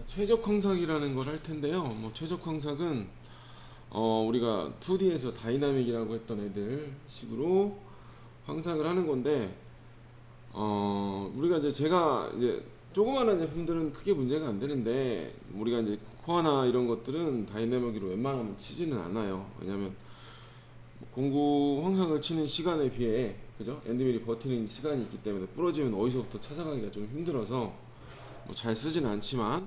최적 황삭이라는 걸 할 텐데요. 최적 황삭은 우리가 2D에서 다이나믹이라고 했던 애들 식으로 황삭을 하는 건데, 우리가 이제 제가 이제 조그마한 제품들은 크게 문제가 안 되는데, 우리가 이제 코어나 이런 것들은 다이나믹으로 웬만하면 치지는 않아요. 왜냐면 공구 황삭을 치는 시간에 비해, 그죠? 엔드밀이 버티는 시간이 있기 때문에 부러지면 어디서부터 찾아가기가 좀 힘들어서 잘 쓰지는 않지만,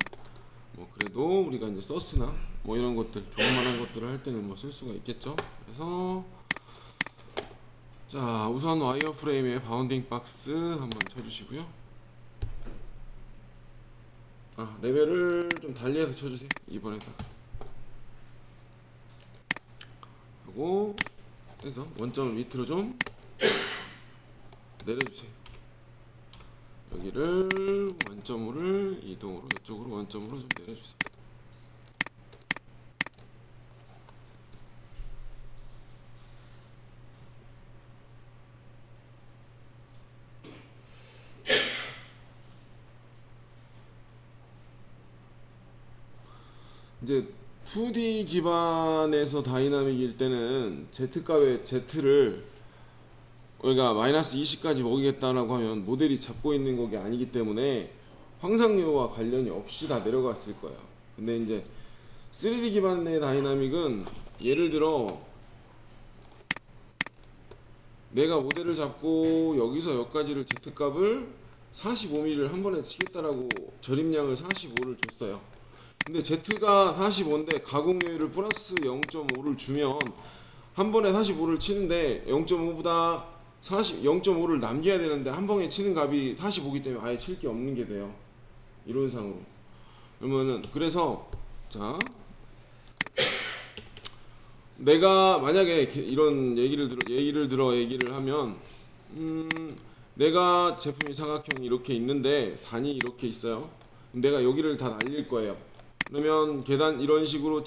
그래도 우리가 이제 서스나 이런 것들, 조그만한 것들을 할 때는 쓸 수가 있겠죠. 그래서 자, 우선 와이어 프레임에 바운딩 박스 한번 쳐주시고요. 레벨을 좀 달리해서 쳐주세요. 2번에다가 하고 해서 원점을 밑으로 좀 내려주세요. 여기를 원점으로 이동으로 이쪽으로 원점으로 좀 내려주세요. 이제 2D 기반에서 다이나믹일 때는 Z값의 Z를 우리가 마이너스 20까지 먹이겠다라고 하면 모델이 잡고 있는 거게 아니기 때문에 황삭료와 관련이 없이 다 내려갔을 거예요. 근데 이제 3D 기반의 다이나믹은 예를 들어 내가 모델을 잡고 여기서 여기까지를 Z값을 45mm를 한 번에 치겠다라고 절임량을 45를 줬어요. 근데 Z가 45인데 가공료율을 플러스 0.5를 주면 한 번에 45를 치는데 0.5보다 0.5를 남겨야 되는데 한 번에 치는 값이 45이기 때문에 아예 칠 게 없는 게 돼요. 이론상으로. 그러면은 그래서 자, 내가 만약에 이런 얘기를 하면 내가 제품이 사각형이 이렇게 있는데 단이 이렇게 있어요. 내가 여기를 다 날릴 거예요. 그러면 계단 이런 식으로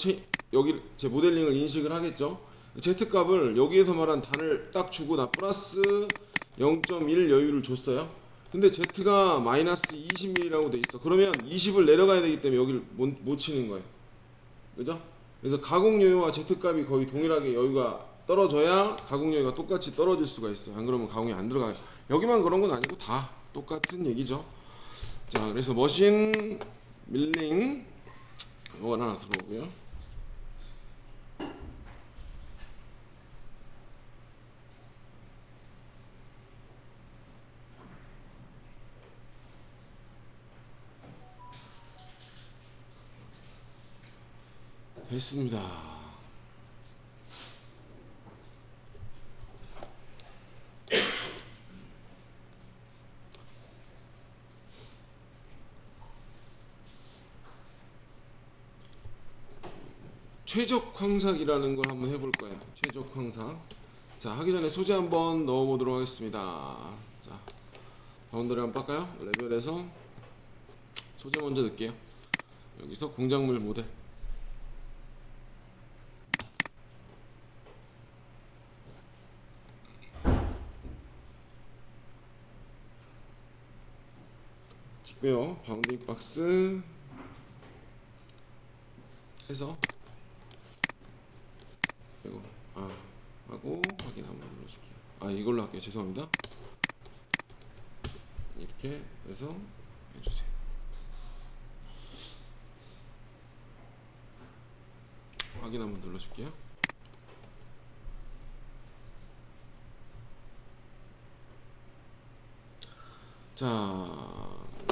여기 제 모델링을 인식을 하겠죠. Z값을 여기에서 말한 단을 딱 주고 나 플러스 0.1 여유를 줬어요. 근데 Z가 마이너스 20mm라고 돼 있어. 그러면 20을 내려가야 되기 때문에 여기를 못 치는 거예요. 그죠? 그래서 가공여유와 Z값이 거의 동일하게 여유가 떨어져야 가공여유가 똑같이 떨어질 수가 있어요. 안 그러면 가공이 안 들어가요. 여기만 그런 건 아니고 다 똑같은 얘기죠. 자, 그래서 머신 밀링 이거 하나 들어오고요. 됐습니다. 최적 황삭이라는 걸 한번 해볼 거예요. 최적 황삭. 자, 하기 전에 소재 한번 넣어보도록 하겠습니다. 자, 바운더리 한번 뺄까요? 레벨에서 소재 먼저 넣을게요. 여기서 공작물 모델. 찍고요. 바운딩 박스 해서 이거 하고 확인 한번 눌러줄게요. 이걸로 할게요. 죄송합니다. 이렇게 해서 해주세요. 확인 한번 눌러줄게요. 자,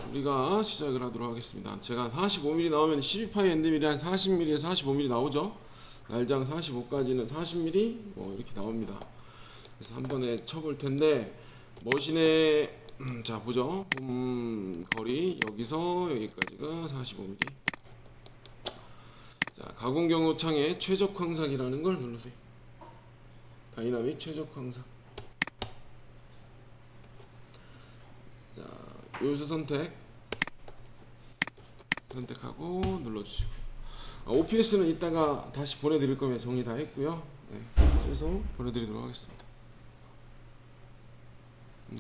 우리가 시작을 하도록 하겠습니다. 제가 45mm 나오면 12파이 엔드밀이 한 40mm에서 45mm 나오죠. 날장 45까지는 40mm 이렇게 나옵니다. 그래서 한 번에 쳐볼 텐데 머신의 자 보죠. 거리 여기서 여기까지가 45mm. 자, 가공 경로 창에 최적 황삭이라는 걸 누르세요. 다이나믹 최적 황삭. 자, 요소 선택하고 눌러주시고, OPS는 이따가 다시 보내드릴 거면 정리 다 했고요. 네, 그래서 보내드리도록 하겠습니다.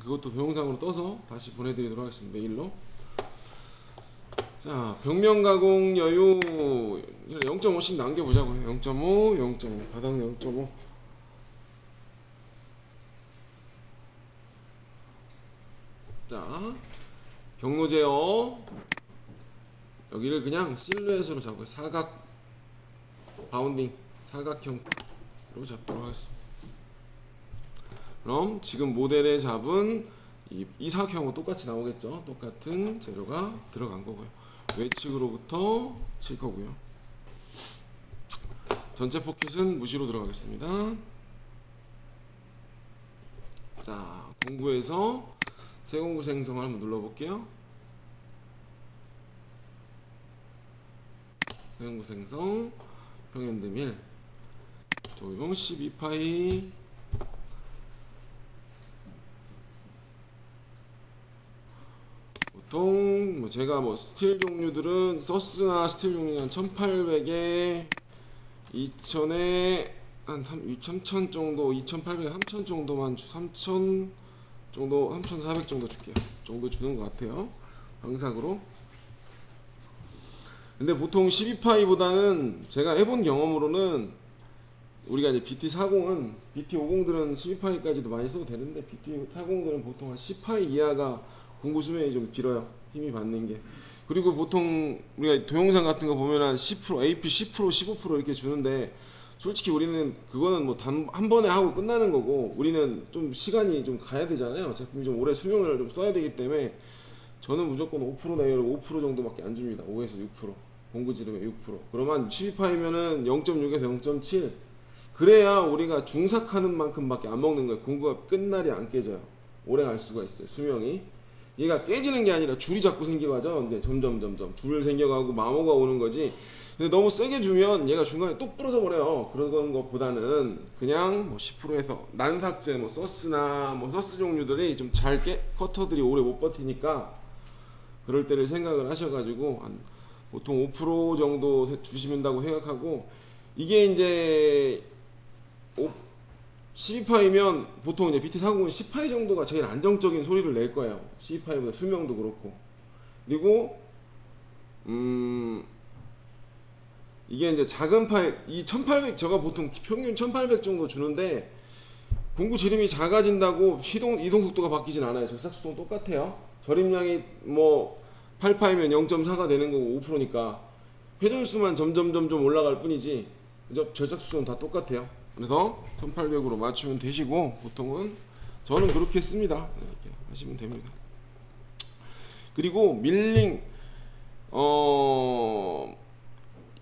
그것도 동영상으로 떠서 다시 보내드리도록 하겠습니다. 메일로. 자, 벽면 가공 여유 0.5씩 남겨보자고요. 0.5, 0.5, 바닥 0.5. 자, 경로 제어 여기를 그냥 실루엣으로 잡고요. 사각 바운딩, 사각형으로 잡도록 하겠습니다. 그럼 지금 모델에 잡은 이 사각형하고 똑같이 나오겠죠. 똑같은 재료가 들어간 거고요. 외측으로부터 칠 거고요. 전체 포켓은 무시로 들어가겠습니다. 자, 공구에서 새 공구 생성을 한번 눌러볼게요. 새 공구 생성, 평행드밀, 조용 12파이, 보통 제가 스틸 종류들은 서스나 스틸 종류는 1800에 2000에 한 3000 정도, 2800에 3000 정도만 3000 정도, 3400 정도 줄게요. 정도 주는 것 같아요. 방삭으로. 근데 보통 12파이보다는 제가 해본 경험으로는 우리가 이제 BT40은 BT50들은 12파이까지도 많이 써도 되는데 BT40들은 보통 한 10파이 이하가 공구 수명이 좀 길어요. 힘이 받는 게. 그리고 보통 우리가 동영상 같은 거 보면 한 10%, AP 10%, 15% 이렇게 주는데 솔직히 우리는 그거는 한 번에 하고 끝나는 거고 우리는 좀 시간이 좀 가야 되잖아요. 제품이 좀 오래 수명을 좀 써야 되기 때문에 저는 무조건 5% 내외로 5% 정도밖에 안 줍니다. 5에서 6%. 공구 지름의 6%. 그러면 12파이면은 0.6에서 0.7. 그래야 우리가 중삭하는 만큼밖에 안 먹는 거예요. 공구가 끝날이 안 깨져요. 오래 갈 수가 있어요. 수명이. 얘가 깨지는 게 아니라 줄이 자꾸 생겨가죠. 이제 점점 줄 생겨가고 마모가 오는 거지. 근데 너무 세게 주면 얘가 중간에 똑 부러져 버려요. 그런 것보다는 그냥 10%에서 난삭제, 서스나 서스 종류들이 좀 잘 커터들이 오래 못 버티니까 그럴 때를 생각을 하셔가지고 한 보통 5% 정도 주시면다고 생각하고 이게 이제 12파이면 보통 이제 BT40은 10파이 정도가 제일 안정적인 소리를 낼 거예요. 12파이보다 수명도 그렇고. 그리고 이게 이제 작은 파이 이 1800 제가 보통 평균 1800 정도 주는데 공구 지름이 작아진다고 이동 속도가 바뀌진 않아요. 절삭 속도는 똑같아요. 절임량이 8파이면 0.4가 되는 거고 5%니까 회전수만 점점 올라갈 뿐이지 절삭 속도는 다 똑같아요. 그래서 1800으로 맞추면 되시고 보통은 저는 그렇게 씁니다. 이렇게 하시면 됩니다. 그리고 밀링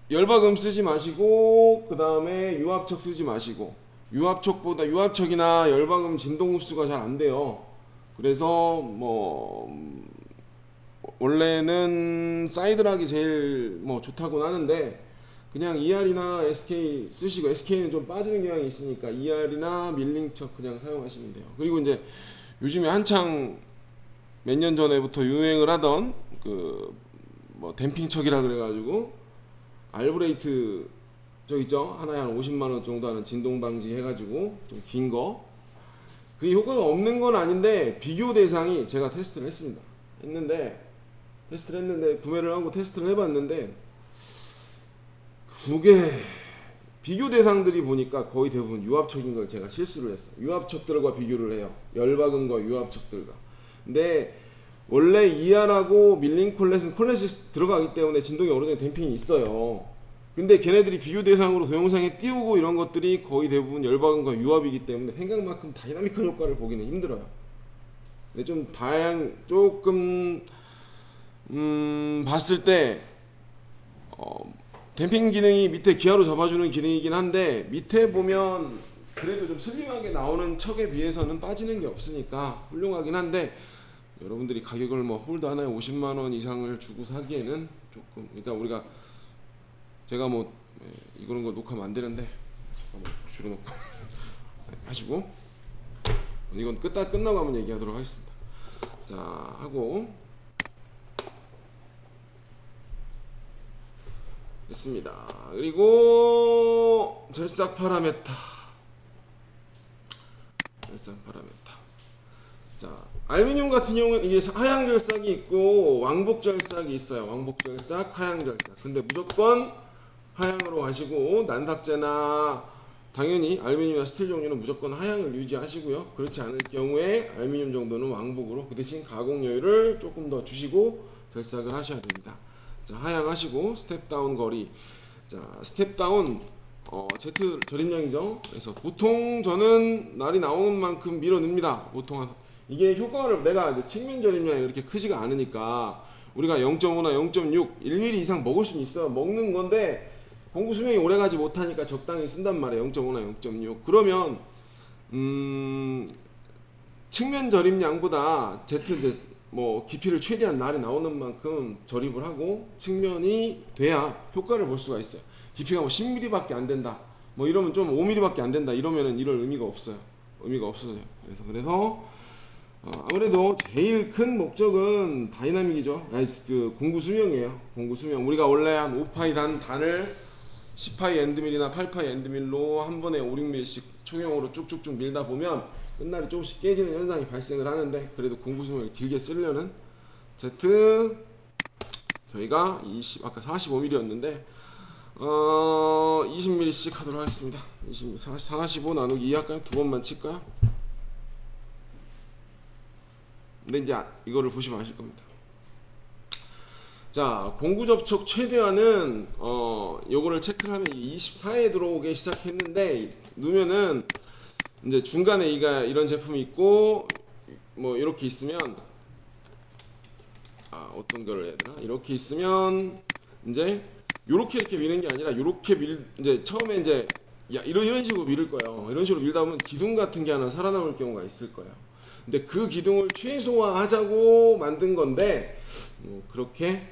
열박음 쓰지 마시고 그 다음에 유압척 쓰지 마시고 유압척이나 열박음 진동 흡수가 잘 안 돼요. 그래서 원래는 사이드락이 제일 좋다고 하는데 그냥 ER이나 SK 쓰시고 SK는 좀 빠지는 경향이 있으니까 ER이나 밀링척 그냥 사용하시면 돼요. 그리고 이제 요즘에 한창 몇 년 전에부터 유행을 하던 댐핑척이라 그래가지고 알브레이트 있죠? 하나에 한 50만원 정도 하는 진동 방지 해가지고 좀 긴 거. 그게 효과가 없는 건 아닌데 비교 대상이 제가 테스트를 했습니다. 구매를 하고 테스트를 해봤는데 그게 비교 대상들이 보니까 거의 대부분 유압척인 걸 제가 실수를 했어요. 유압척들과 비교를 해요. 열박음과 유압척들과. 근데 원래 ER하고 밀링 콜렛은 콜렛이 들어가기 때문에 진동이 어느 정도 댐핑이 있어요. 근데 걔네들이 비교 대상으로 동영상에 띄우고 이런 것들이 거의 대부분 열박음과 유압이기 때문에 생각만큼 다이나믹한 효과를 보기는 힘들어요. 근데 좀 조금 봤을 때 댐핑 기능이 밑에 기아로 잡아주는 기능이긴 한데 밑에 보면 그래도 좀 슬림하게 나오는 척에 비해서는 빠지는 게 없으니까 훌륭하긴 한데 여러분들이 가격을 홀드 하나에 50만원 이상을 주고 사기에는 조금, 그러니까 제가 이거는 거 녹화하면 안 되는데 잠깐만 줄여놓고 하시고 이건 끝나고 한번 얘기하도록 하겠습니다. 자, 하고 됐습니다. 그리고 절삭 파라메타. 자, 알루미늄 같은 경우는 이게 하향 절삭이 있고 왕복 절삭이 있어요. 왕복 절삭, 하향 절삭. 근데 무조건 하향으로 가시고, 난탁제나 당연히 알루미늄이나 스틸 종류는 무조건 하향을 유지하시고요. 그렇지 않을 경우에 알루미늄 정도는 왕복으로, 그 대신 가공 여유를 조금 더 주시고 절삭을 하셔야 됩니다. 자, 하향하시고 스텝 다운 거리. 자, 스텝 다운 Z 절임량이죠. 그래서 보통 저는 날이 나오는 만큼 밀어 넣습니다. 보통 이게 효과를 내가 측면 절임량이 그렇게 크지가 않으니까 우리가 0.5나 0.6, 1mm 이상 먹을 수는 있어요. 먹는 건데 공구 수명이 오래가지 못하니까 적당히 쓴단 말이에요. 0.5나 0.6. 그러면 측면 절임량보다 Z 뭐 깊이를 최대한 날이 나오는 만큼 절입을 하고 측면이 돼야 효과를 볼 수가 있어요. 깊이가 뭐 10mm 밖에 안 된다, 뭐 이러면 좀 5mm 밖에 안 된다 이러면은 이럴 의미가 없어요. 의미가 없어져요. 그래서 아무래도 제일 큰 목적은 다이나믹이죠. 그 공구 수명이에요. 공구 수명. 우리가 원래 한 5파이 단을 10파이 엔드밀이나 8파이 엔드밀로 한 번에 5, 6mm씩 초경으로 쭉쭉쭉 밀다 보면 끝날이 조금씩 깨지는 현상이 발생을 하는데, 그래도 공구 수명을 길게 쓰려는 Z 저희가 아까 45mm였는데 20mm씩 하도록 하겠습니다. 45 나누기 2 할까요? 두 번만 칠까요? 근데 이제 이거를 보시면 아실 겁니다. 자, 공구 접촉 최대화는 요거를 체크를 하면 24에 들어오게 시작했는데, 누면은 이제 중간에 이런 제품이 있고 뭐 이렇게 있으면 어떤 거를 해야 되나? 이렇게 있으면 이제 이렇게 미는 게 아니라 이렇게 이제 처음에 이제 이런 식으로 밀을 거예요. 이런 식으로 밀다 보면 기둥 같은 게 하나 살아남을 경우가 있을 거예요. 근데 그 기둥을 최소화하자고 만든 건데 뭐 그렇게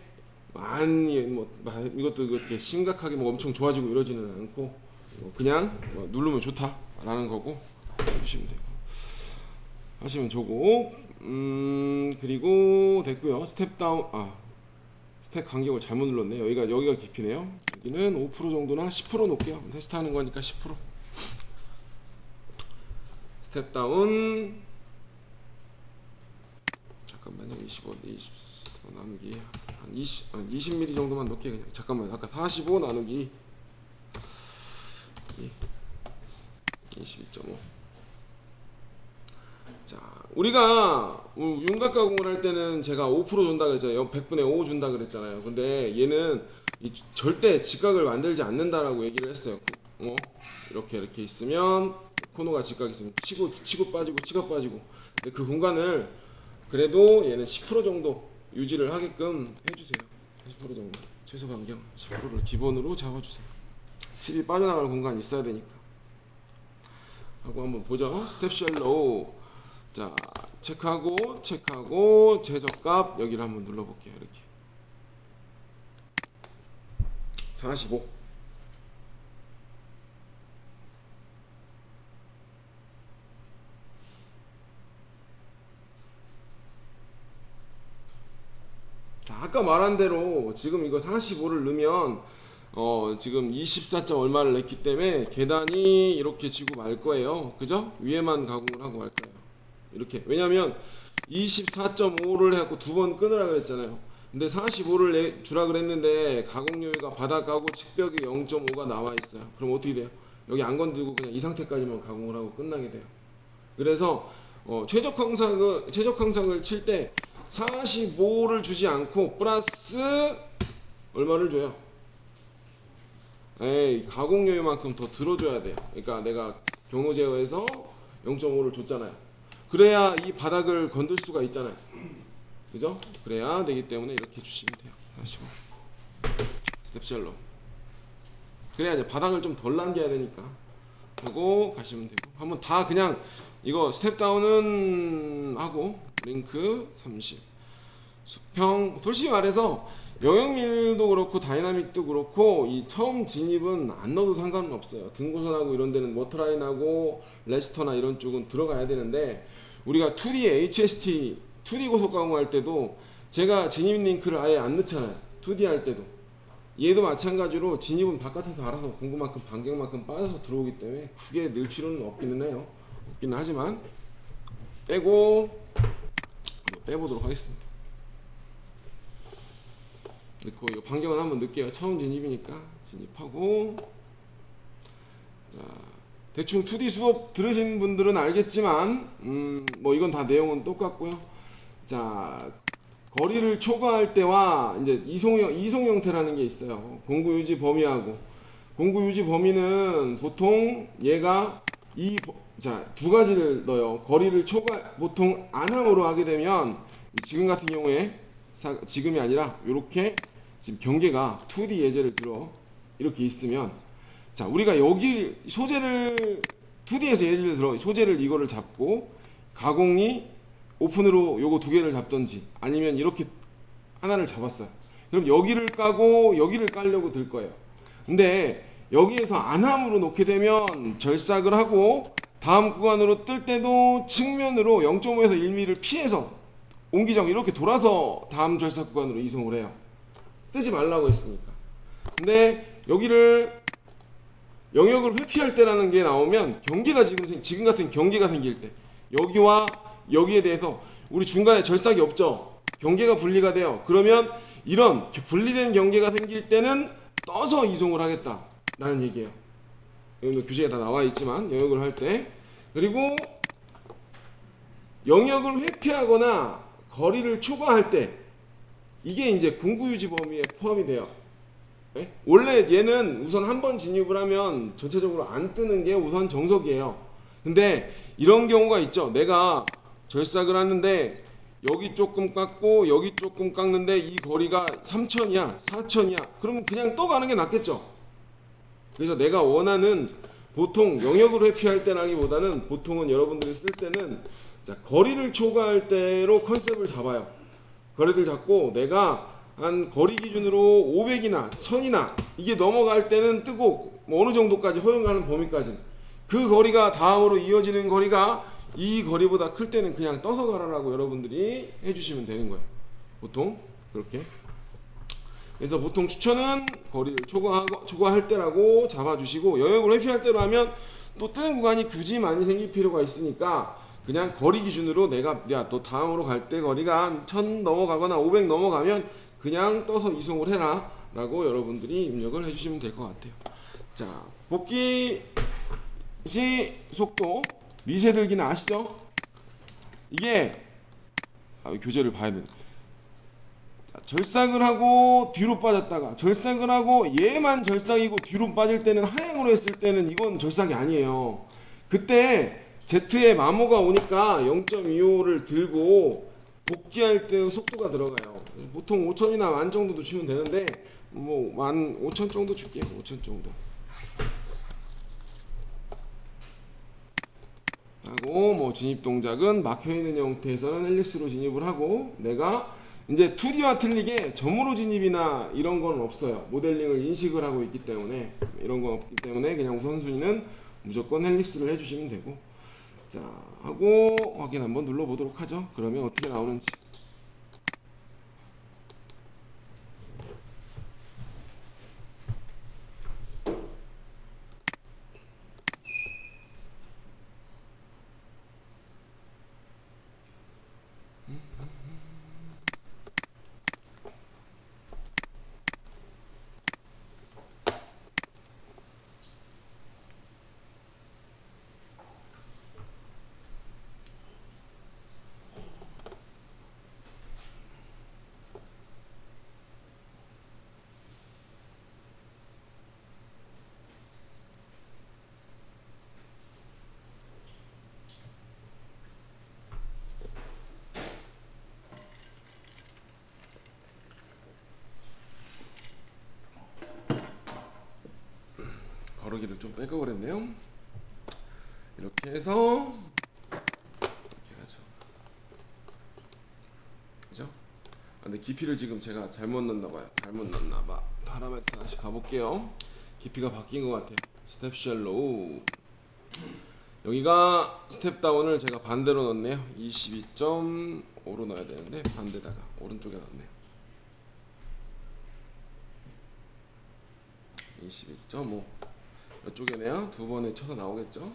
많이 이것도 그렇게 심각하게 뭐 엄청 좋아지고 이러지는 않고 그냥 누르면 좋다라는 거고 해주시면 돼요. 하시면 좋고 그리고 됐고요. 스텝 다운 스텝 간격을 잘못 눌렀네. 여기가 깊이네요. 여기는 5% 정도나 10% 놓을게요. 테스트하는 거니까 10%. 스텝 다운 잠깐만요. 25 나누기 한 20mm 정도만 놓게. 그냥 잠깐만. 아까 45 나누기 22.5. 자, 우리가 윤곽 가공을 할 때는 제가 5% 준다 그랬잖아요. 100분의 5 준다 그랬잖아요. 근데 얘는 절대 직각을 만들지 않는다라고 얘기를 했어요. 이렇게 있으면 코너가 직각이 있으면 치고 빠지고. 근데 그 공간을 그래도 얘는 10% 정도 유지를 하게끔 해주세요. 10% 정도. 최소 간격 10%를 기본으로 잡아주세요. 칩이 빠져나갈 공간이 있어야 되니까. 하고 한번 보죠. 스텝 쉘로우. 자, 체크하고 제적값 여기를 한번 눌러볼게요. 이렇게 45. 자, 아까 말한 대로 지금 이거 45를 넣으면 지금 24. 얼마를 냈기 때문에 계단이 이렇게 지고 말 거예요. 그죠? 위에만 가공을 하고 말 거예요. 이렇게. 왜냐면 24.5를 해갖고 두 번 끊으라 그랬잖아요. 근데 45를 주라 그랬는데 가공요율가 바닥하고 측벽이 0.5가 나와 있어요. 그럼 어떻게 돼요? 여기 안 건들고 그냥 이 상태까지만 가공을 하고 끝나게 돼요. 그래서 최적 항상을 칠 때 45를 주지 않고 플러스 얼마를 줘요? 가공요율만큼 더 들어줘야 돼요. 그러니까 내가 경로 제어해서 0.5를 줬잖아요. 그래야 이 바닥을 건들 수가 있잖아요. 그죠? 그래야 되기 때문에 이렇게 주시면 돼요. 45 스텝 쉘로. 그래야 이제 바닥을 좀 덜 남겨야 되니까 하고 가시면 되고. 한번 다 그냥 이거 스텝 다운은 하고 링크 30 수평. 솔직히 말해서 영역밀도 그렇고 다이나믹도 그렇고 이 처음 진입은 안 넣어도 상관은 없어요. 등고선하고 이런 데는 워터라인하고 레스터나 이런 쪽은 들어가야 되는데, 우리가 2D HST 2D 고속 가공할 때도 제가 진입 링크를 아예 안 넣잖아요. 2D 할 때도 얘도 마찬가지로 진입은 바깥에서 알아서 공구만큼 반경만큼 빠져서 들어오기 때문에 크게 늘 필요는 없기는 해요. 없기는 하지만 빼고 빼보도록 하겠습니다. 넣고 이거 반경은 한번 넣을게요. 처음 진입이니까 진입하고, 자, 대충 2D 수업 들으신 분들은 알겠지만 뭐 이건 다 내용은 똑같고요. 자, 거리를 초과할 때와 이제 이송 형태라는 게 있어요. 공구 유지 범위하고, 공구 유지 범위는 보통 얘가 자, 두 가지를 넣어요. 거리를 보통 안함으로 하게 되면 지금 같은 경우에 지금이 아니라 이렇게 지금 경계가 2D 예제를 들어 이렇게 있으면, 자, 우리가 여기 소재를 2D에서 예제를 들어 소재를 이거를 잡고 가공이 오픈으로 요거 두 개를 잡던지 아니면 이렇게 하나를 잡았어요. 그럼 여기를 까고 여기를 깔려고 들 거예요. 근데 여기에서 안함으로 놓게 되면 절삭을 하고 다음 구간으로 뜰 때도 측면으로 0.5에서 1mm를 피해서 옹기정 이렇게 돌아서 다음 절삭 구간으로 이송을 해요. 뜨지 말라고 했으니까. 근데 여기를 영역을 회피할 때라는 게 나오면 경계가 지금 같은 경계가 생길 때, 여기와 여기에 대해서 우리 중간에 절삭이 없죠. 경계가 분리가 돼요. 그러면 이런 분리된 경계가 생길 때는 떠서 이송을 하겠다라는 얘기예요. 여기 교재에 다 나와 있지만 영역을 할 때, 그리고 영역을 회피하거나 거리를 초과할 때 이게 이제 공구 유지 범위에 포함이 돼요. 네? 원래 얘는 우선 한번 진입을 하면 전체적으로 안 뜨는 게 우선 정석이에요. 근데 이런 경우가 있죠. 내가 절삭을 하는데 여기 조금 깎고 여기 조금 깎는데 이 거리가 3천이야 4천이야 그러면 그냥 또 가는 게 낫겠죠. 그래서 내가 원하는, 보통 영역을 회피할 때라기보다는 보통은 여러분들이 쓸 때는, 자, 거리를 초과할 때로 컨셉을 잡아요. 거리를 잡고 내가 한 거리 기준으로 500이나 1000이나 이게 넘어갈 때는 뜨고, 뭐 어느 정도까지 허용하는 범위까지는, 그 거리가 다음으로 이어지는 거리가 이 거리보다 클 때는 그냥 떠서 가라라고 여러분들이 해주시면 되는 거예요. 보통 그렇게. 그래서 보통 추천은 거리를 초과할 때라고 잡아주시고, 영역을 회피할 때로 하면 또 뜨는 구간이 굳이 많이 생길 필요가 있으니까 그냥 거리 기준으로 내가, 야, 또 다음으로 갈 때 거리가 한 1000 넘어가거나 500 넘어가면 그냥 떠서 이송을 해라 라고 여러분들이 입력을 해주시면 될 것 같아요. 자, 복귀 시 속도 미세 들기는 아시죠? 이게 교재를 봐야 돼요. 절삭을 하고 뒤로 빠졌다가 절삭을 하고 얘만 절삭이고 뒤로 빠질 때는 하향으로 했을 때는 이건 절삭이 아니에요. 그때 Z에 마모가 오니까 0.25를 들고 복귀할 때 속도가 들어가요. 보통 5000이나 10,000 정도 주면 되는데 뭐 15,000 정도 줄게요. 5,000 정도 하고, 뭐 진입 동작은 막혀있는 형태에서는 헬릭스로 진입을 하고, 내가 이제 2D와 틀리게 점으로 진입이나 이런 건 없어요. 모델링을 인식을 하고 있기 때문에, 이런 건 없기 때문에 그냥 우선순위는 무조건 헬릭스를 해주시면 되고, 자, 하고 확인 한번 눌러보도록 하죠. 그러면 어떻게 나오는지. 거르기를 좀 뺄 걸 그랬네요. 이렇게 해서 이렇게 가죠. 그죠? 근데 깊이를 지금 제가 잘못 넣었나봐요. 잘못 넣었나봐. 파라메터 다시 가볼게요. 깊이가 바뀐 것 같아요. 스텝 쉘로우. 여기가 스텝 다운을 제가 반대로 넣었네요. 22.5로 넣어야 되는데 반대다가 오른쪽에 넣었네요. 22.5. 이쪽에네요. 두 번에 쳐서 나오겠죠.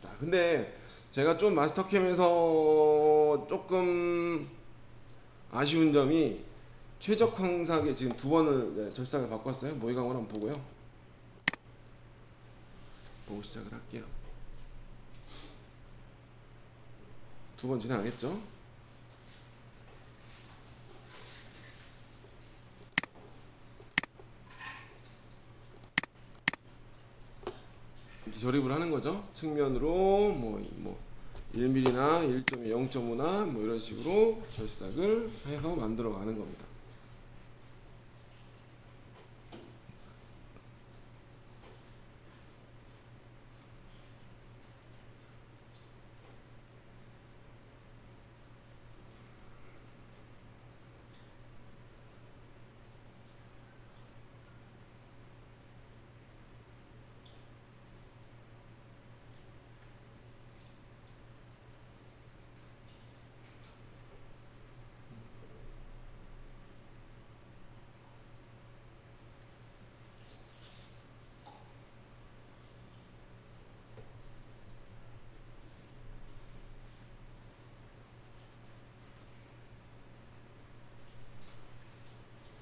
자, 근데 제가 좀 마스터캠에서 조금 아쉬운 점이 최적 황삭에 지금 두 번을 절삭을 바꿨어요. 모의강을 한번 보고요. 보고 시작을 할게요. 두 번 진행하겠죠? 이렇게 조립을 하는 거죠. 측면으로 뭐 1mm나 1.0.5나 뭐 이런 식으로 절삭을 해서 만들어 가는 겁니다.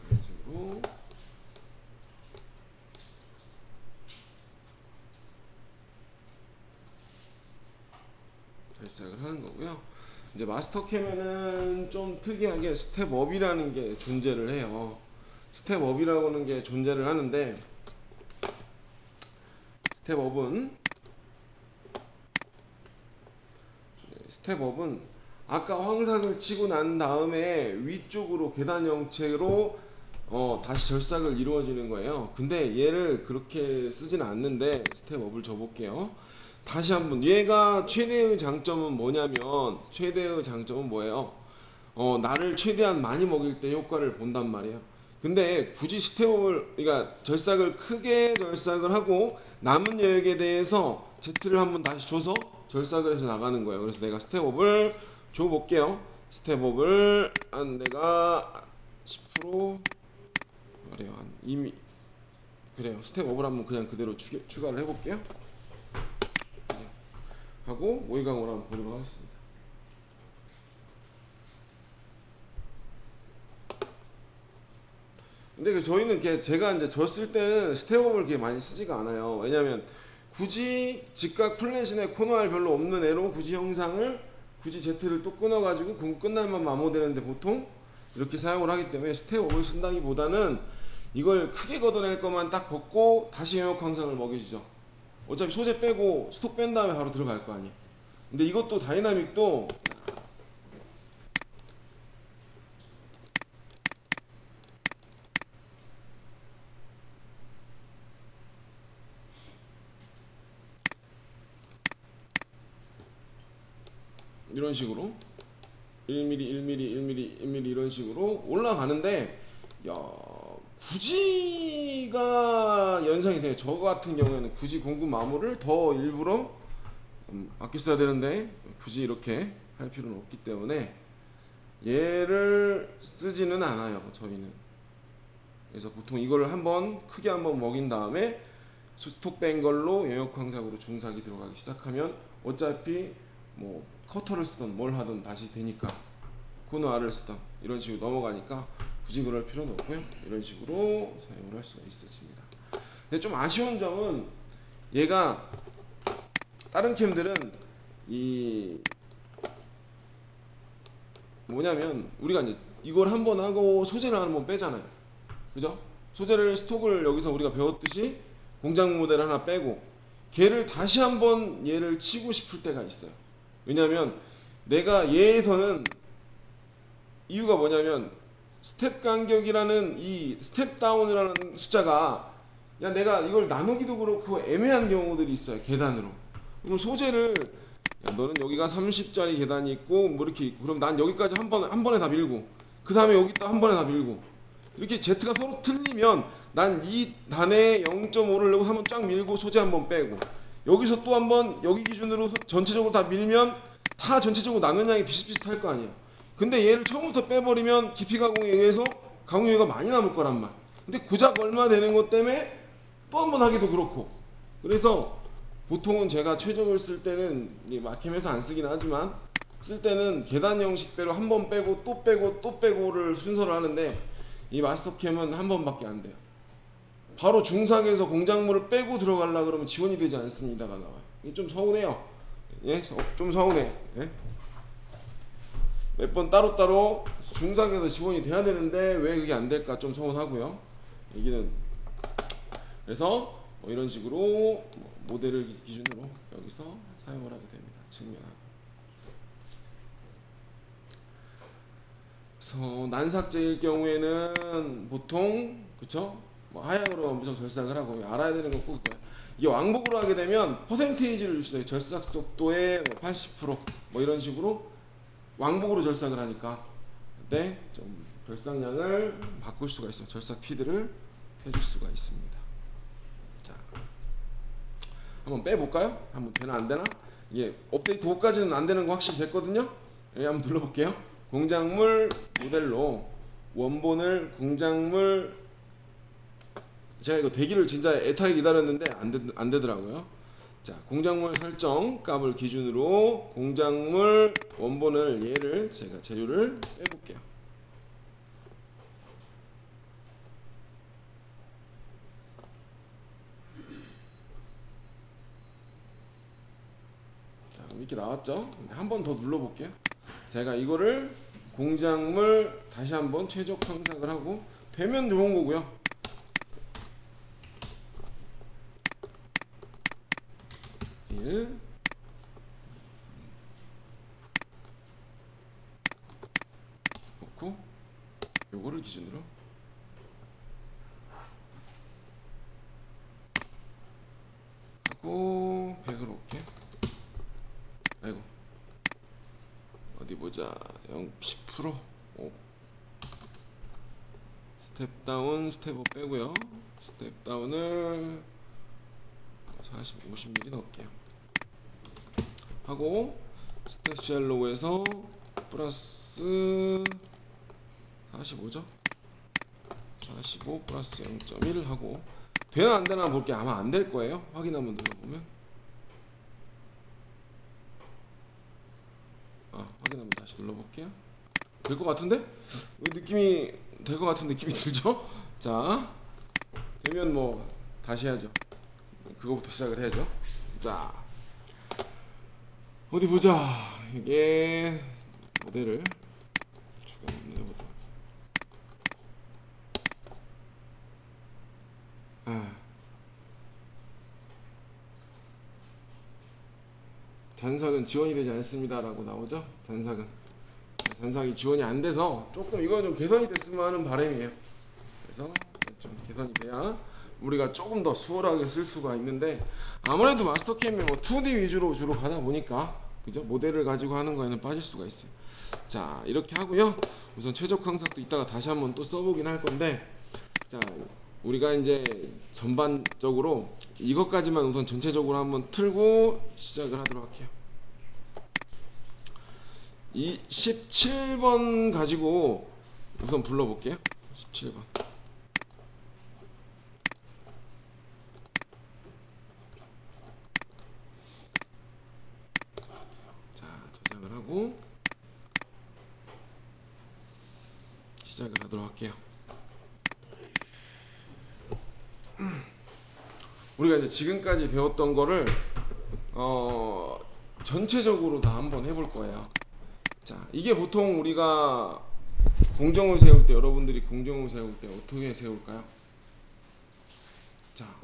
이런 식으로 절삭을 하는 거고요. 이제 마스터캠에는 좀 특이하게 스텝업이라는 게 존재를 해요. 스텝업이라고 하는 게 존재를 하는데, 스텝업은 아까 황삭을 치고 난 다음에 위쪽으로 계단 형태로 다시 절삭을 이루어지는 거예요. 근데 얘를 그렇게 쓰진 않는데 스텝업을 줘볼게요. 다시 한번, 얘가 최대의 장점은 뭐냐면, 최대의 장점은 뭐예요? 나를 최대한 많이 먹일 때 효과를 본단 말이에요. 근데 굳이 스텝업을, 그러니까 절삭을 크게 절삭을 하고 남은 여역에 대해서 Z를 한번 다시 줘서 절삭을 해서 나가는 거예요. 그래서 내가 스텝업을 줘볼게요. 스텝업을 내가 10% 그래요. 한 2mm 그래요. 스텝업을 한번 그냥 그대로 추가를 해볼게요. 하고 모의강으로 한번 보도록 하겠습니다. 근데 저희는 제가 이제 졌을 때는 스텝업을 그렇게 많이 쓰지가 않아요. 왜냐면 굳이 직각 플랫인에 코너알 별로 없는 애로 굳이 형상을 굳이 Z를 또 끊어가지고 공구 끝날만 마모되는데 보통 이렇게 사용을 하기 때문에 스텝업을 쓴다기보다는 이걸 크게 걷어낼 것만 딱 걷고 다시 영역 황상을 먹여주죠. 어차피 소재 빼고 스톡 뺀 다음에 바로 들어갈 거 아니에요. 근데 이것도 다이나믹도 이런 식으로 1mm, 1mm, 1mm, 1mm 이런 식으로 올라가는데, 야, 굳이가 연상이 돼요. 저 같은 경우에는 굳이 공구 마모를 더 일부러 아껴 써야 되는데 굳이 이렇게 할 필요는 없기 때문에 얘를 쓰지는 않아요, 저희는. 그래서 보통 이거를 한번 크게 한번 먹인 다음에 스톡 뺀 걸로 영역 황삭으로 중삭이 들어가기 시작하면 어차피 뭐 커터를 쓰든 뭘 하든 다시 되니까, 코너 R을 쓰든 이런 식으로 넘어가니까 굳이 그럴 필요는 없고요. 이런 식으로 사용을 할 수가 있어집니다. 근데 좀 아쉬운 점은 얘가 다른 캠들은 이 뭐냐면 우리가 이제 이걸 한번 하고 소재를 한번 빼잖아요. 그죠? 소재를 스톡을 여기서 우리가 배웠듯이 공장 모델 하나 빼고 걔를 다시 한번 얘를 치고 싶을 때가 있어요. 왜냐면 내가 얘에서는 이유가 뭐냐면 스텝 간격이라는 이 스텝 다운이라는 숫자가, 야 내가 이걸 나누기도 그렇고 애매한 경우들이 있어요. 계단으로. 그럼 소재를, 야 너는 여기가 30짜리 계단이 있고 뭐 이렇게 있고, 그럼 난 여기까지 한 번에 다 밀고 그 다음에 여기다 한 번에 다 밀고, 이렇게 Z가 서로 틀리면 난 이 단에 0.5를 내고 한번 쫙 밀고 소재 한번 빼고, 여기서 또 한번 여기 기준으로 전체적으로 다 밀면 다 전체적으로 나눈 양이 비슷비슷할 거 아니에요. 근데 얘를 처음부터 빼버리면 깊이 가공에 의해서 가공유가 많이 남을 거란 말. 근데 고작 얼마 되는 것 때문에 또 한 번 하기도 그렇고, 그래서 보통은 제가 최적을 쓸 때는 마캠에서 안 쓰긴 하지만 쓸 때는 계단 형식대로 한 번 빼고 또 빼고 또 빼고를 순서를 하는데 이 마스터캠은 한 번밖에 안 돼요. 바로 중상에서 공작물을 빼고 들어가려 그러면 지원이 되지 않습니다가 나와요. 이게 좀 서운해요. 예? 좀 서운해. 예? 몇 번 따로따로 중상에서 지원이 돼야 되는데 왜 그게 안 될까 좀 서운하고요. 여기는 그래서 뭐 이런 식으로 모델을 기준으로 여기서 사용을 하게 됩니다. 측면하고. 그래서 난삭제일 경우에는 보통 그쵸? 뭐 하향으로 무조건 절삭을 하고 알아야 되는 건 꼭 있고요. 이게 왕복으로 하게 되면 퍼센테이지를 주시대요. 절삭 속도의 80%뭐 이런 식으로 왕복으로 절삭을 하니까 그때 좀 절삭량을 바꿀 수가 있어요. 절삭 피드를 해줄 수가 있습니다. 자, 한번 빼볼까요? 한번 되나 안 되나? 이게 업데이트 5까지는 안 되는 거 확실히 됐거든요. 여기 한번 눌러볼게요. 공작물 모델로 원본을 공작물 제가 이거 대기를 진짜 애타게 기다렸는데 안 되더라고요. 자, 공작물 설정 값을 기준으로 공작물 원본을 얘를 제가 재료를 빼볼게요. 자, 그럼 이렇게 나왔죠? 한 번 더 눌러볼게요. 제가 이거를 공작물 다시 한번 최적 항삭을 하고 되면 좋은 거고요. 1 놓고 요거를 기준으로 하고 100을 올게. 아이고 어디 보자. 10% 스텝 다운 스텝 업 빼고요. 스텝 다운을 50mm 넣을게요. 하고 스텝 샬로우에서 플러스 45죠? 45 플러스 0.1 하고 되나 안 되나 볼게. 아마 안 될 거예요. 확인 한번 눌러보면 확인 한번 다시 눌러볼게요. 될 것 같은데? 느낌이 될 것 같은 느낌이 들죠? 자, 되면 뭐 다시 해야죠. 그거부터 시작을 해야죠. 자, 어디 보자. 이게 모델을 추가 한번 해보자. 잔삭은 지원이 되지 않습니다 라고 나오죠. 잔삭이 지원이 안 돼서 조금 이거 좀 개선이 됐으면 하는 바람이에요. 그래서 좀 개선이 돼야 우리가 조금 더 수월하게 쓸 수가 있는데 아무래도 마스터캠이 뭐 2D 위주로 주로 가다 보니까 그죠? 모델을 가지고 하는 거에는 빠질 수가 있어요. 자, 이렇게 하고요. 우선 최적 항삭도 이따가 다시 한번 또 써보긴 할 건데, 자, 우리가 이제 전반적으로 이것까지만 우선 전체적으로 한번 틀고 시작을 하도록 할게요. 이 17번 가지고 우선 불러볼게요. 17번. 하고 시작을 하도록 할게요. 우리가 이제 지금까지 배웠던 거를 전체적으로 다 한번 해볼 거예요. 자, 이게 보통 우리가 공정을 세울 때 여러분들이 공정을 세울 때 어떻게 세울까요? 자,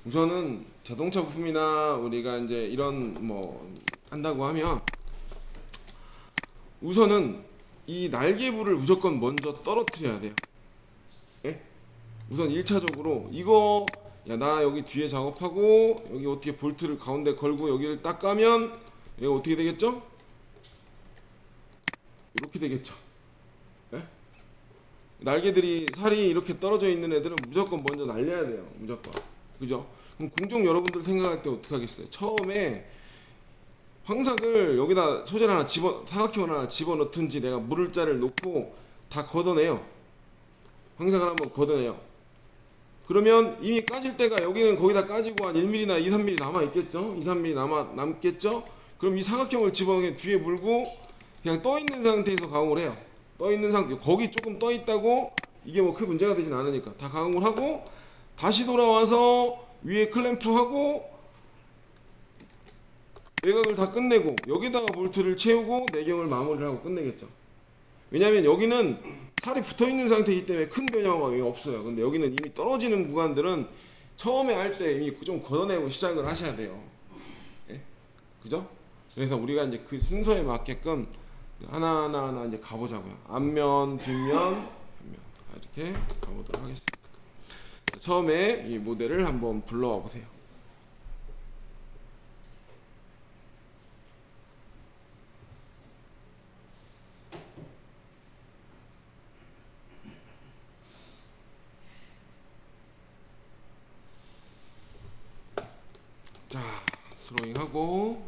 우선은 자동차 부품이나 우리가 이제 이런 뭐 한다고 하면 우선은 이 날개부를 무조건 먼저 떨어뜨려야 돼요. 예? 우선 1차적으로 이거 나 여기 뒤에 작업하고 여기 어떻게 볼트를 가운데 걸고 여기를 딱 까면 얘가 어떻게 되겠죠? 이렇게 되겠죠. 예? 날개들이 살이 이렇게 떨어져 있는 애들은 무조건 먼저 날려야 돼요. 무조건. 그죠? 그럼 공정 여러분들 생각할 때 어떻게 하겠어요? 처음에 황삭을 여기다 소재를 하나 사각형을 하나 집어넣든지 내가 물을자를 놓고 다 걷어내요. 황삭을 한번 걷어내요. 그러면 이미 까질 때가 여기는 거의 다 까지고 한 1mm나 2, 3mm 남아 있겠죠? 2, 3mm 남겠죠? 그럼 이 사각형을 집어넣어 뒤에 물고 그냥 떠 있는 상태에서 가공을 해요. 떠 있는 상태, 거기 조금 떠 있다고 이게 뭐 큰 문제가 되진 않으니까 다 가공을 하고 다시 돌아와서 위에 클램프 하고 외곽을 다 끝내고 여기다가 볼트를 채우고 내경을 마무리를 하고 끝내겠죠. 왜냐면 여기는 살이 붙어 있는 상태이기 때문에 큰 변형이 없어요. 근데 여기는 이미 떨어지는 구간들은 처음에 할 때 이미 좀 걷어내고 시작을 하셔야 돼요. 예? 그죠? 그래서 우리가 이제 그 순서에 맞게끔 하나하나 이제 가보자고요. 앞면, 뒷면, 앞면 이렇게 가보도록 하겠습니다. 처음에 이 모델을 한번 불러와 보세요. 자, 스로잉하고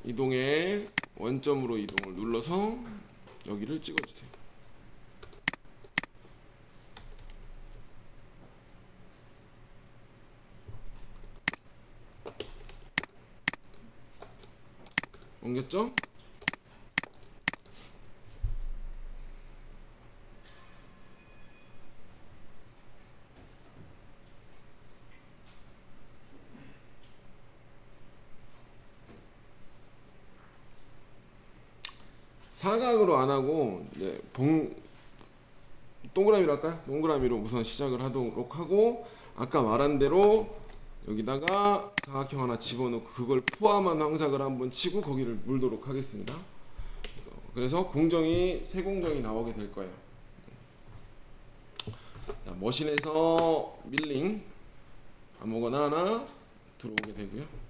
이동에 원점으로 이동을 눌러서 여기를 찍어주세요. 옮겼죠? 사각으로 안 하고 이제 동그라미로 할까요? 동그라미로 우선 시작을 하도록 하고 아까 말한 대로 여기다가 사각형 하나 집어넣고 그걸 포함한 황삭을 한번 치고 거기를 물도록 하겠습니다. 그래서 공정이 세 공정이 나오게 될 거예요. 자, 머신에서 밀링 아무거나 하나 들어오게 되고요.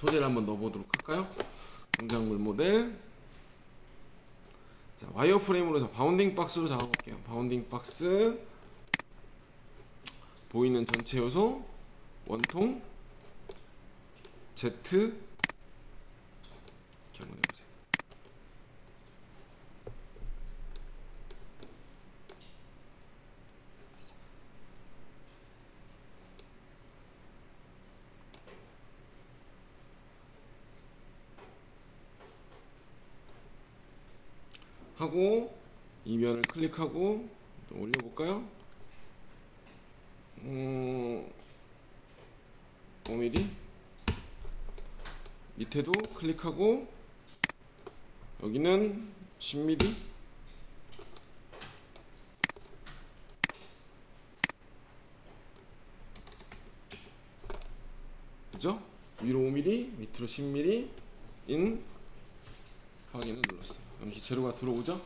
소재를 한번 넣어보도록 할까요? 공작물 모델. 자, 와이어 프레임으로 바운딩 박스로 잡아볼게요. 바운딩 박스, 보이는 전체 요소, 원통, Z 이렇게 한번 해보세요. 하고 이면을 클릭하고 좀 올려볼까요? 5mm 밑에도 클릭하고 여기는 10mm 그죠? 위로 5mm 밑으로 10mm 인 확인을 눌렀어요. 그럼 재료가 들어오죠?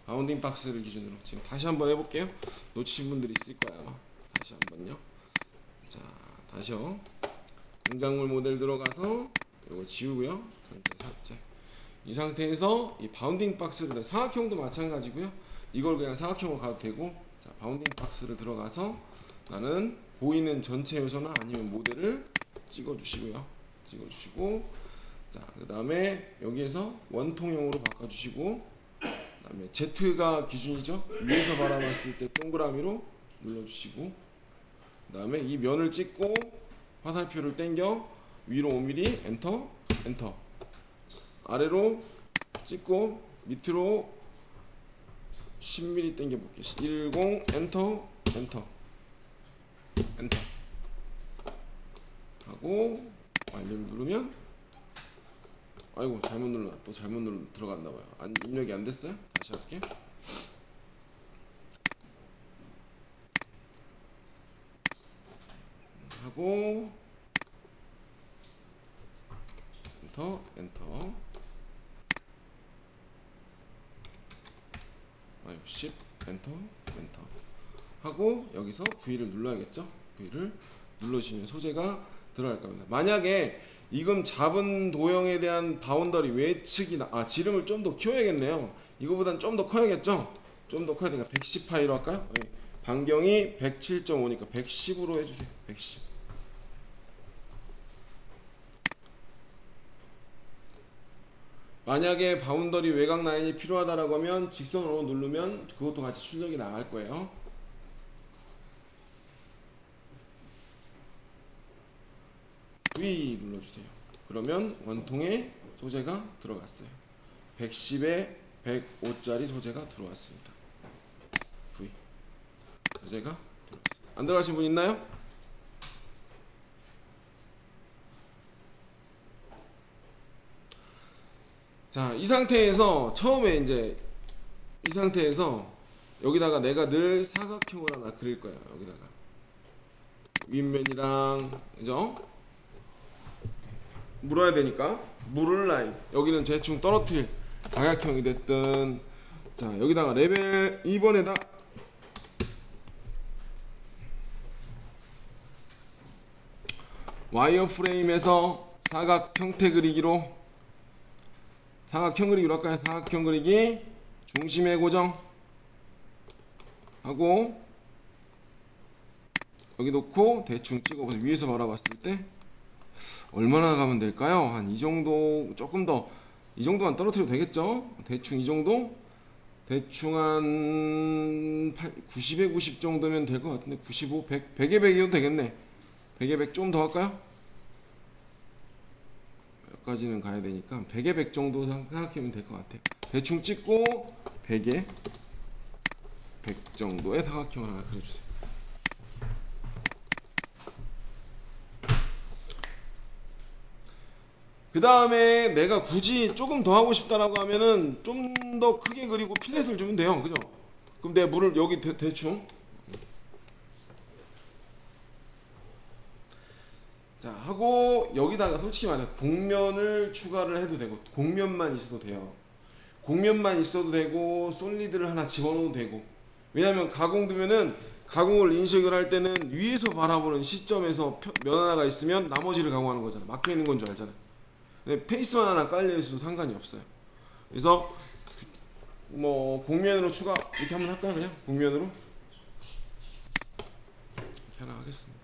바운딩 박스를 기준으로 지금 다시 한번 해볼게요. 놓치신 분들이 있을 거예요. 다시 한번요. 자, 다시요. 공작물 모델 들어가서 이거 지우고요. 삭제. 이 상태에서 이 바운딩 박스를 사각형도 마찬가지고요. 이걸 그냥 사각형으로 가도 되고, 자, 바운딩 박스를 들어가서 나는 보이는 전체 요소나 아니면 모델을 찍어주시고요. 찍어주시고, 자, 그 다음에 여기에서 원통형으로 바꿔주시고, 그 다음에 Z가 기준이죠. 위에서 바라봤을 때 동그라미로 눌러주시고, 그 다음에 이 면을 찍고 화살표를 당겨 위로 5mm 엔터 엔터, 아래로 찍고 밑으로 10mm 당겨 볼게요. 10 엔터 엔터 엔터 하고 완료를 누르면, 아이고 잘못 눌렀나, 또 잘못 들어갔나봐요. 입력이 안 됐어요. 다시 할게요. 하고 엔터 엔터, 아이고 10 엔터 엔터 하고 여기서 V를 눌러야겠죠. V를 눌러주시면 소재가 들어갈 겁니다. 만약에 이금 잡은 도형에 대한 바운더리 외측이나 지름을 좀 더 키워야겠네요. 이거보단 좀 더 커야겠죠. 좀 더 커야 되니까 110 파이로 할까요? 반경이 107.5니까 110으로 해주세요. 110. 만약에 바운더리 외곽 라인이 필요하다라고 하면 직선으로 누르면 그것도 같이 출력이 나갈 거예요. V 눌러주세요. 그러면 원통에 소재가 들어갔어요. 110에 105짜리 소재가 들어왔습니다. V 소재가 들어갔어요. 안 들어가신 분 있나요? 자, 이 상태에서 처음에 이제 이 상태에서 여기다가 내가 늘 사각형을 하나 그릴 거야. 여기다가 윗면이랑 그죠? 물어야 되니까 물을 라인 여기는 대충 떨어뜨릴 방향형이 됐든 자 여기다가 레벨 2번에다 와이어프레임에서 사각 형태 그리기로 사각형 그리기로 할까요? 사각형 그리기 중심의 고정 하고 여기 놓고 대충 찍어서 위에서 바라봤을 때 얼마나 가면 될까요? 한 이 정도 조금 더 이 정도만 떨어뜨려도 되겠죠? 대충 이 정도? 대충 한 90에 90 정도면 될 것 같은데 95, 100, 100에 100이어도 되겠네. 100에 100 좀 더 할까요? 여기까지는 가야 되니까 100에 100 정도 생각하면 될 것 같아요. 대충 찍고 100에 100 정도의 사각형을 하나 그려주세요. 그 다음에 내가 굳이 조금 더 하고 싶다라고 하면은 좀 더 크게 그리고 필렛을 주면 돼요. 그죠? 그럼 내가 물을 여기 대충 자 하고 여기다가 솔직히 말해 곡면을 추가를 해도 되고 곡면만 있어도 돼요. 곡면만 있어도 되고 솔리드를 하나 집어넣어도 되고 왜냐면 가공두면은 가공을 인식을 할 때는 위에서 바라보는 시점에서 면 하나가 있으면 나머지를 가공하는 거잖아. 막혀 있는 건 줄 알잖아. 근데 페이스만 하나 깔려 있어도 상관이 없어요. 그래서 뭐 곡면으로 추가 이렇게 한번 할까요? 그냥 곡면으로 이렇게 하나 하겠습니다.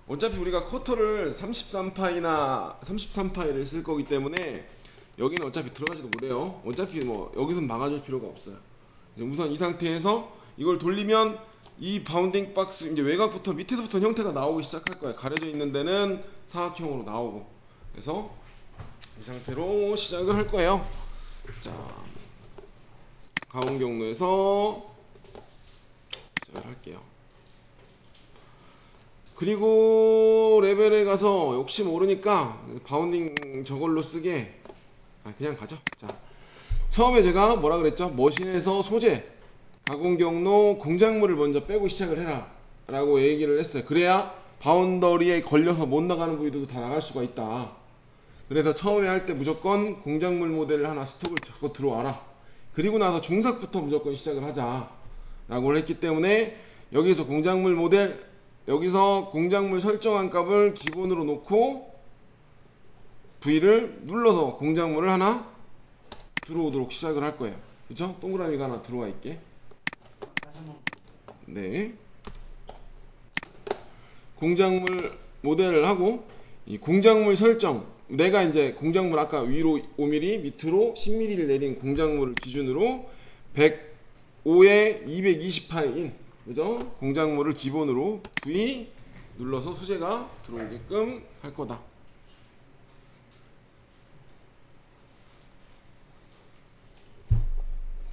어차피 우리가 커터를 33파이나 33파이를 쓸 거기 때문에 여기는 어차피 들어가지도 못해요. 어차피 뭐 여기서는 막아줄 필요가 없어요. 우선 이 상태에서 이걸 돌리면 이 바운딩 박스 이제 외곽부터 밑에서부터 형태가 나오기 시작할 거예요. 가려져 있는 데는 사각형으로 나오고 그래서 이 상태로 시작을 할 거예요. 자 가운 경로에서 시작을 할게요. 그리고 레벨에 가서 역시 모르니까 바운딩 저걸로 쓰게 그냥 가죠. 자 처음에 제가 뭐라 그랬죠? 머신에서 소재 가공 경로 공작물을 먼저 빼고 시작을 해라 라고 얘기를 했어요. 그래야 바운더리에 걸려서 못 나가는 부위들도 다 나갈 수가 있다. 그래서 처음에 할 때 무조건 공작물 모델을 하나 스톡을 잡고 들어와라. 그리고 나서 중삭부터 무조건 시작을 하자 라고 했기 때문에 여기서 공작물 모델 여기서 공작물 설정한 값을 기본으로 놓고 V를 눌러서 공작물을 하나 들어오도록 시작을 할 거예요. 그쵸? 동그라미가 하나 들어와 있게. 네. 공작물 모델을 하고 이 공작물 설정 내가 이제 공작물 아까 위로 5mm 밑으로 10mm를 내린 공작물을 기준으로 105에 220파인 그죠? 공작물을 기본으로 V 눌러서 수제가 들어오게끔 할 거다.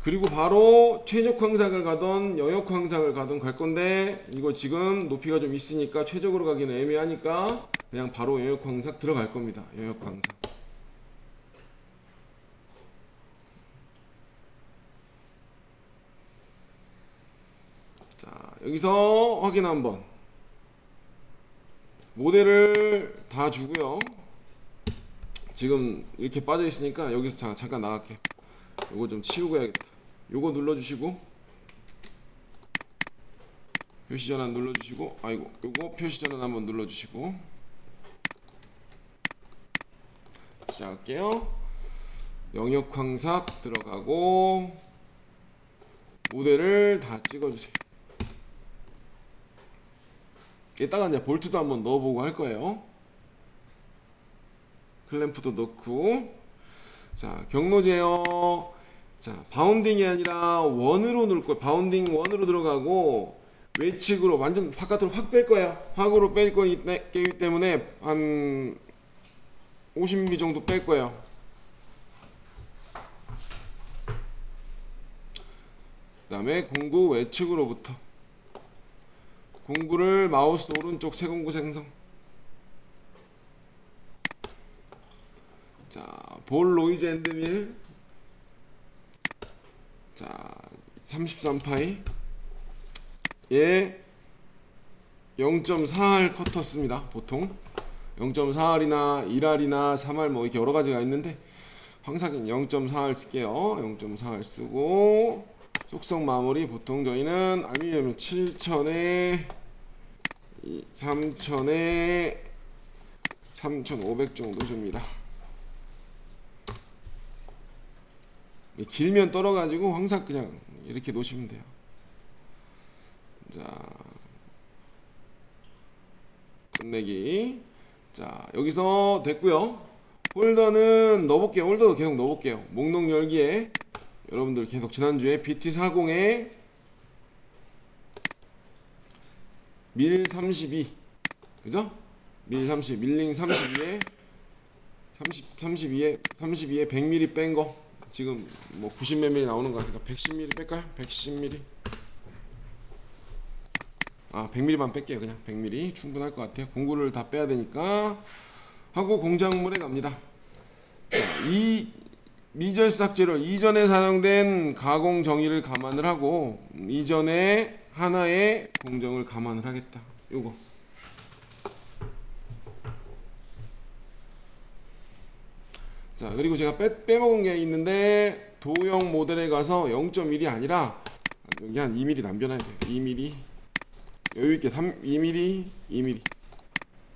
그리고 바로 최적 광삭을 가던 영역 광삭을 가던 갈 건데 이거 지금 높이가 좀 있으니까 최적으로 가기는 애매하니까 그냥 바로 영역 광삭 들어갈 겁니다. 영역 광삭. 자, 여기서 확인 한번. 모델을 다 주고요. 지금 이렇게 빠져 있으니까 여기서 잠깐 나갈게. 요거 좀 치우고 해야겠다. 요거 눌러주시고 표시 전환 눌러주시고, 아이고, 요거 표시 전환 한번 눌러주시고 시작할게요. 영역 황삭 들어가고 모델을 다 찍어주세요. 이따가 이제 볼트도 한번 넣어보고 할 거예요. 클램프도 넣고, 자, 경로 제어. 자, 바운딩이 아니라 원으로 넣을 거예요. 바운딩 원으로 들어가고 외측으로 완전 바깥으로 확 뺄 거예요. 확으로 뺄 거기 때문에 한 50mm 정도 뺄 거예요. 그 다음에 공구 외측으로부터 공구를 마우스 오른쪽 새 공구 생성. 자, 볼 로이즈 엔드밀. 자, 33파이 예 0.4R 커터 씁니다. 보통 0.4R이나 1R이나 3R 뭐 이렇게 여러 가지가 있는데 황삭은 0.4R 쓸게요. 0.4R 쓰고 속성 마무리 보통 저희는 알루미늄 7000에 3000에 3500 정도 줍니다. 길면 떨어가지고 황삭 그냥 이렇게 놓으시면 돼요. 자, 끝내기. 자, 여기서 됐고요. 홀더는 넣어볼게요. 홀더 계속 넣어볼게요. 목록 열기에 여러분들 계속 지난주에 BT40에 밀 32 그죠? 밀 30 밀링 32에 32에 100mm 뺀 거 지금 뭐 90몇 mm 나오는 거 같으니까 110mm 뺄까요? 110mm. 아, 100mm만 뺄게요. 그냥 100mm 충분할 것 같아요. 공구를 다 빼야 되니까 하고 공작물에 갑니다. 자, 이 미절삭 재료 이전에 사용된 가공 정의를 감안을 하고 이전에 하나의 공정을 감안을 하겠다. 요거. 자, 그리고 제가 빼먹은 게 있는데 도형 모델에 가서 0.1이 아니라 여기 한 2mm 남겨놔야 돼요. 2mm 여유있게 2mm 2mm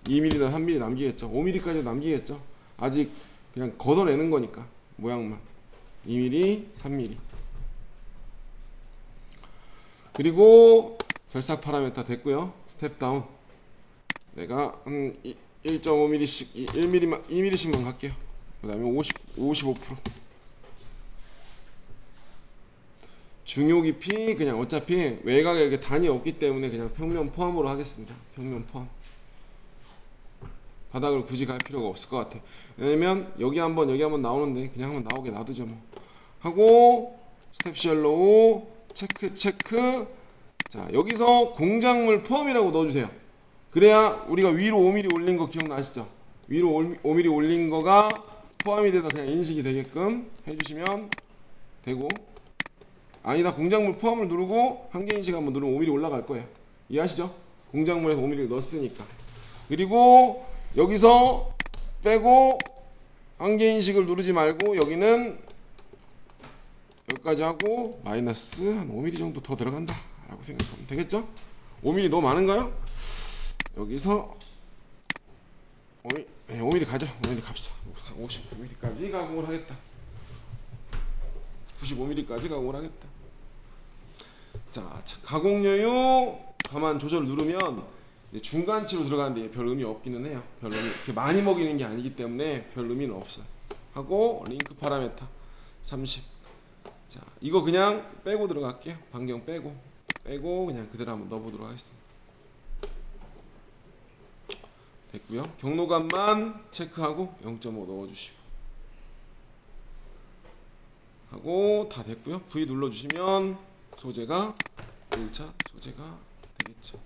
2mm나 3mm 남기겠죠. 5mm까지 남기겠죠. 아직 그냥 걷어내는 거니까 모양만 2mm 3mm. 그리고 절삭 파라메타 됐고요. 스텝 다운 내가 한 1.5mm씩 1mm 2mm씩만 갈게요. 그 다음에 55% 중요 깊이 그냥 어차피 외곽에 이렇게 단이 없기 때문에 그냥 평면 포함으로 하겠습니다. 평면 포함. 바닥을 굳이 갈 필요가 없을 것 같아. 왜냐면 여기 한번 나오는데 그냥 한번 나오게 놔두죠 뭐. 하고 스텝 셜로우 체크. 자, 여기서 공작물 포함이라고 넣어주세요. 그래야 우리가 위로 5mm 올린 거 기억나시죠? 위로 5mm 올린 거가 포함이 돼서 그냥 인식이 되게끔 해주시면 되고, 아니다 공작물 포함을 누르고 한개 인식 한번 누르면 5mm 올라갈 거예요. 이해하시죠? 공작물에서 5mm를 넣었으니까. 그리고 여기서 빼고 한개 인식을 누르지 말고 여기는 여기까지 하고 마이너스 한 5mm 정도 더 들어간다 라고 생각하면 되겠죠? 5mm 너무 많은가요? 여기서 5mm 가죠. 5mm 갑시다. 59mm까지 가공을 하겠다. 95mm까지 가공을 하겠다. 자, 가공 여유 가만 조절 누르면 중간치로 들어가는데 별 의미 없기는 해요. 별 의미 이렇게 많이 먹이는 게 아니기 때문에 별 의미는 없어요. 하고 링크 파라메타 30. 자, 이거 그냥 빼고 들어갈게요. 반경 빼고 그냥 그대로 한번 넣어보도록 하겠습니다. 됐고요. 경로감만 체크하고 0.5 넣어주시고 하고 다 됐고요. V 눌러주시면 소재가 1차 소재가 되겠죠.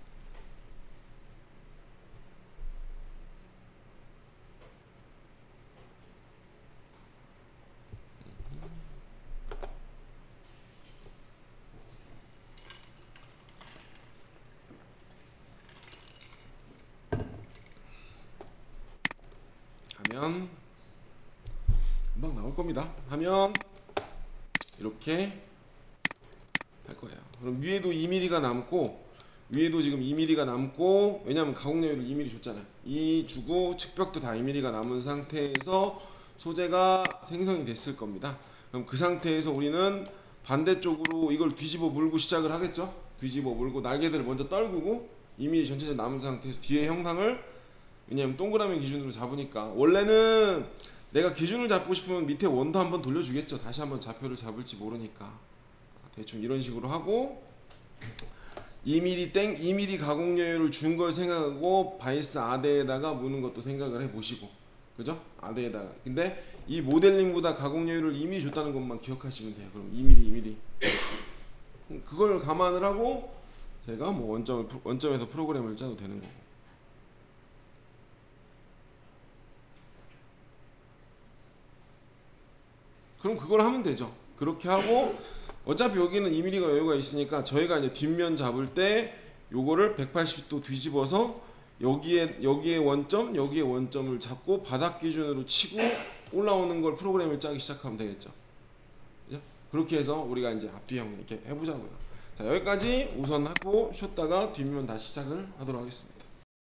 하면 금방 나올 겁니다. 하면 이렇게 할 거예요. 그럼 위에도 2mm가 남고 위에도 지금 2mm가 남고, 왜냐면 가공여유를 2mm 줬잖아요. 이 주고 측벽도 다 2mm가 남은 상태에서 소재가 생성이 됐을 겁니다. 그럼 그 상태에서 우리는 반대쪽으로 이걸 뒤집어 물고 시작을 하겠죠. 뒤집어 물고 날개들을 먼저 떨구고 2mm 전체적으로 남은 상태에서 뒤에 형상을, 왜냐면 동그라미 기준으로 잡으니까, 원래는 내가 기준을 잡고 싶으면 밑에 원도 한번 돌려주겠죠. 다시 한번 좌표를 잡을지 모르니까 대충 이런 식으로 하고 2mm 2mm 가공여유를 준 걸 생각하고 바이스 아대에다가 무는 것도 생각을 해보시고, 그죠? 아대에다가. 근데 이 모델링보다 가공여유를 2mm 줬다는 것만 기억하시면 돼요. 그럼 2mm 그걸 감안을 하고 제가 뭐 원점에서 프로그램을 짜도 되는 거고. 그럼 그걸 하면 되죠. 그렇게 하고 어차피 여기는 2mm가 여유가 있으니까 저희가 이제 뒷면 잡을 때 요거를 180도 뒤집어서 여기에 원점, 여기에 원점을 잡고 바닥 기준으로 치고 올라오는 걸 프로그램을 짜기 시작하면 되겠죠. 그죠? 그렇게 해서 우리가 이제 앞뒤형 이렇게 해보자고요. 자, 여기까지 우선 하고 쉬었다가 뒷면 다시 시작을 하도록 하겠습니다.